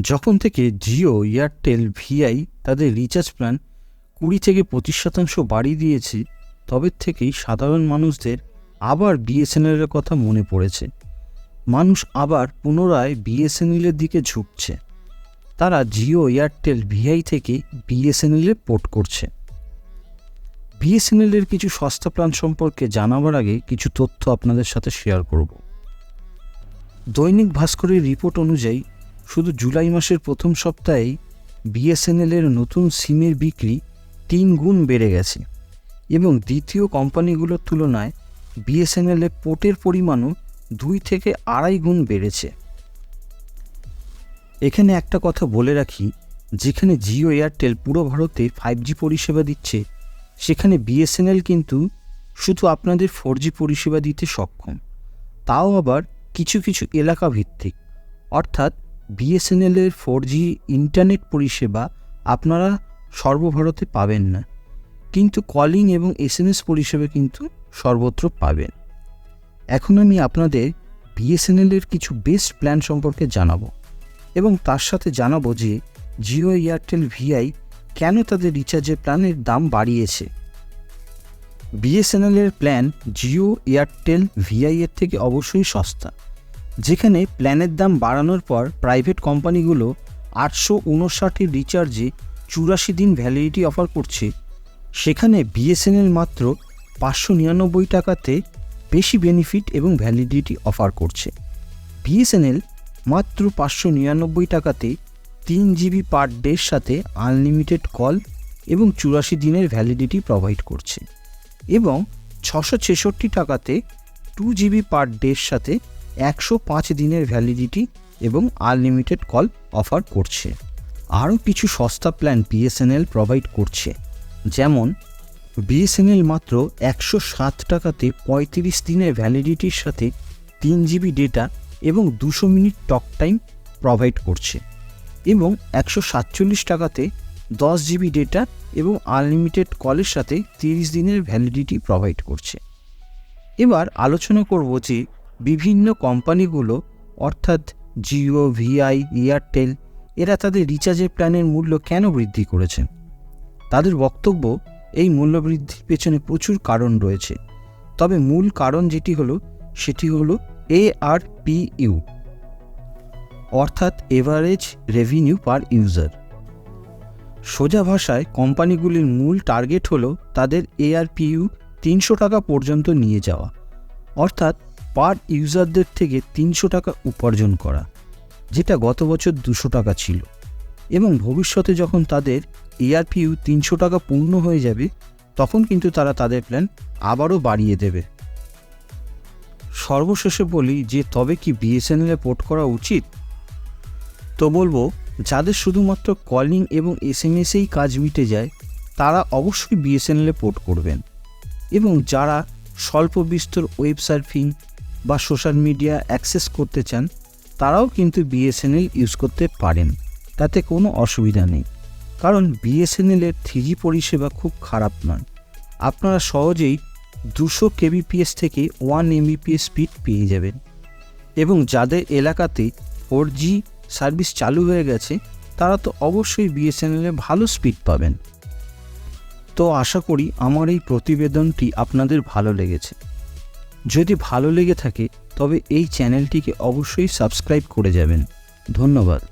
যখন থেকে Jio, Airtel, Vi তাদের রিচার্জ প্ল্যান 20 থেকে 25% বাড়িয়ে দিয়েছে, তবে থেকেই সাধারণ মানুষদের আবার বিএসএনএলের কথা মনে পড়েছে। মানুষ আবার পুনরায় বিএসএনএলের দিকে ঝুঁকছে। তারা জিও, এয়ারটেল, ভিআই থেকে বিএসএনএলে পোর্ট করছে। বিএসএনএলের কিছু সস্তা প্ল্যান সম্পর্কে জানাবার আগে কিছু তথ্য আপনাদের সাথে শেয়ার করব। দৈনিক ভাস্করের রিপোর্ট অনুযায়ী শুধু জুলাই মাসের প্রথম সপ্তাহেই বিএসএনএলের নতুন সিমের বিক্রি 3 গুণ বেড়ে গেছে এবং দ্বিতীয় কোম্পানিগুলোর তুলনায় বিএসএনএলের পোর্টের পরিমাণও 2 থেকে 2.5 গুণ বেড়েছে। এখানে একটা কথা বলে রাখি, যেখানে জিও, এয়ারটেল পুরো ভারতে 5G পরিষেবা দিচ্ছে, সেখানে বিএসএনএল কিন্তু শুধু আপনাদের 4G পরিষেবা দিতে সক্ষম, তাও আবার কিছু কিছু এলাকা ভিত্তিক। অর্থাৎ বিএসএনএলের 4G ইন্টারনেট পরিষেবা আপনারা সর্বভারতে পাবেন না, কিন্তু কলিং এবং SMS পরিষেবা কিন্তু সর্বত্র পাবেন। এখন আমি আপনাদের বিএসএনএলের কিছু বেস্ট প্ল্যান সম্পর্কে জানাবো এবং তার সাথে জানাবো যে জিও, এয়ারটেল, ভিআই কেন তাদের রিচার্জের প্ল্যানের দাম বাড়িয়েছে। বিএসএনএলের প্ল্যান জিও, এয়ারটেল, ভিআই এর থেকে অবশ্যই সস্তা। যেখানে প্ল্যানের দাম বাড়ানোর পর প্রাইভেট কোম্পানিগুলো 859 রিচার্জে 84 দিন ভ্যালিডিটি অফার করছে, সেখানে বিএসএনএল মাত্র 599 টাকাতে বেশি বেনিফিট এবং ভ্যালিডিটি অফার করছে। বিএসএনএল মাত্র 599 টাকাতে 3 GB পার ডের সাথে আনলিমিটেড কল এবং 84 দিনের ভ্যালিডিটি প্রোভাইড করছে এবং 666 টাকাতে 2 GB পার ডের সাথে 105 দিনের ভ্যালিডিটি এবং আনলিমিটেড কল অফার করছে। আরও কিছু সস্তা প্ল্যান বিএসএনএল প্রোভাইড করছে, যেমন বিএসএনএল মাত্র 107 টাকাতে 35 দিনের ভ্যালিডিটির সাথে 3 GB ডেটা এবং 200 মিনিট টক টাইম প্রোভাইড করছে এবং 147 টাকাতে 10 GB ডেটা এবং আনলিমিটেড কলের সাথে 30 দিনের ভ্যালিডিটি প্রোভাইড করছে। এবার আলোচনা করব যে বিভিন্ন কোম্পানিগুলো অর্থাৎ জিও, ভিআই, এয়ারটেল এরা তাদের রিচার্জের প্ল্যানের মূল্য কেন বৃদ্ধি করেছে। তাদের বক্তব্য, এই মূল্য বৃদ্ধির পেছনে প্রচুর কারণ রয়েছে, তবে মূল কারণ যেটি হলো সেটি হলো ARPU অর্থাৎ এভারেজ রেভিনিউ পার ইউজার। সোজা ভাষায় কোম্পানিগুলির মূল টার্গেট হলো তাদের ARPU 300 টাকা পর্যন্ত নিয়ে যাওয়া, অর্থাৎ পার ইউজারদের থেকে 300 টাকা উপার্জন করা, যেটা গত বছর 200 টাকা ছিল এবং ভবিষ্যতে যখন তাদের ARPU 300 টাকা পূর্ণ হয়ে যাবে তখন কিন্তু তারা তাদের প্ল্যান আবারও বাড়িয়ে দেবে। সর্বশেষে বলি যে তবে কি বিএসএনএলে পোর্ট করা উচিত? তো বলবো, যাদের শুধুমাত্র কলিং এবং SMS-এই কাজ মিটে যায় তারা অবশ্যই বিএসএনএলে পোর্ট করবেন এবং যারা স্বল্প বিস্তর ওয়েব সার্ফিং বা সোশ্যাল মিডিয়া অ্যাক্সেস করতে চান তারাও কিন্তু বিএসএনএল ইউজ করতে পারেন, তাতে কোনো অসুবিধা নেই। কারণ বিএসএনএলের 3G পরিষেবা খুব খারাপ নয়। আপনারা সহজেই 200 kbps থেকে 1 Mbps স্পিড পেয়ে যাবেন এবং যাদের এলাকাতে 4G সার্ভিস চালু হয়ে গেছে তারা তো অবশ্যই বিএসএনএলে ভালো স্পিড পাবেন। তো আশা করি আমার এই প্রতিবেদনটি আপনাদের ভালো লেগেছে। যদি ভালো লেগে থাকে তবে এই চ্যানেলটিকে অবশ্যই সাবস্ক্রাইব করে যাবেন। ধন্যবাদ।